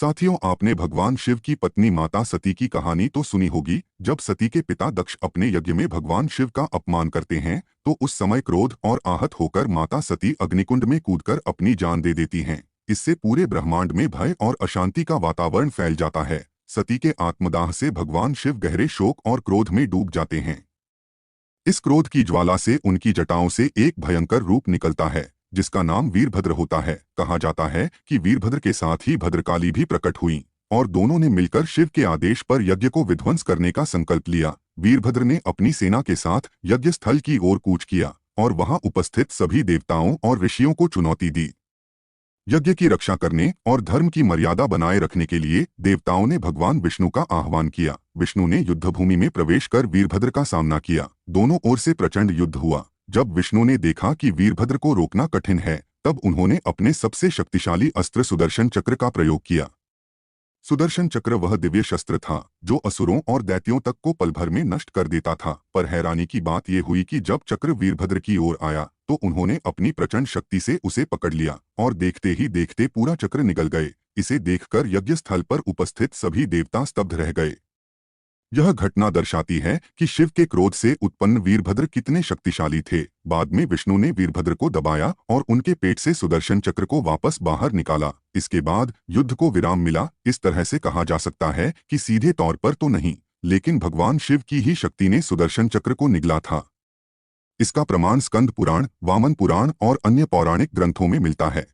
साथियों, आपने भगवान शिव की पत्नी माता सती की कहानी तो सुनी होगी। जब सती के पिता दक्ष अपने यज्ञ में भगवान शिव का अपमान करते हैं तो उस समय क्रोध और आहत होकर माता सती अग्निकुंड में कूदकर अपनी जान दे देती हैं। इससे पूरे ब्रह्मांड में भय और अशांति का वातावरण फैल जाता है। सती के आत्मदाह से भगवान शिव गहरे शोक और क्रोध में डूब जाते हैं। इस क्रोध की ज्वाला से उनकी जटाओं से एक भयंकर रूप निकलता है जिसका नाम वीरभद्र होता है। कहा जाता है कि वीरभद्र के साथ ही भद्रकाली भी प्रकट हुई और दोनों ने मिलकर शिव के आदेश पर यज्ञ को विध्वंस करने का संकल्प लिया। वीरभद्र ने अपनी सेना के साथ यज्ञ स्थल की ओर कूच किया और वहां उपस्थित सभी देवताओं और ऋषियों को चुनौती दी। यज्ञ की रक्षा करने और धर्म की मर्यादा बनाए रखने के लिए देवताओं ने भगवान विष्णु का आह्वान किया। विष्णु ने युद्धभूमि में प्रवेश कर वीरभद्र का सामना किया। दोनों ओर से प्रचंड युद्ध हुआ। जब विष्णु ने देखा कि वीरभद्र को रोकना कठिन है, तब उन्होंने अपने सबसे शक्तिशाली अस्त्र सुदर्शन चक्र का प्रयोग किया। सुदर्शन चक्र वह दिव्य शस्त्र था जो असुरों और दैत्यों तक को पल भर में नष्ट कर देता था। पर हैरानी की बात यह हुई कि जब चक्र वीरभद्र की ओर आया तो उन्होंने अपनी प्रचंड शक्ति से उसे पकड़ लिया और देखते ही देखते पूरा चक्र निगल गए। इसे देखकर यज्ञ स्थल पर उपस्थित सभी देवता स्तब्ध रह गए। यह घटना दर्शाती है कि शिव के क्रोध से उत्पन्न वीरभद्र कितने शक्तिशाली थे। बाद में विष्णु ने वीरभद्र को दबाया और उनके पेट से सुदर्शन चक्र को वापस बाहर निकाला। इसके बाद युद्ध को विराम मिला। इस तरह से कहा जा सकता है कि सीधे तौर पर तो नहीं, लेकिन भगवान शिव की ही शक्ति ने सुदर्शन चक्र को निगला था। इसका प्रमाण स्कंद पुराण, वामन पुराण और अन्य पौराणिक ग्रंथों में मिलता है।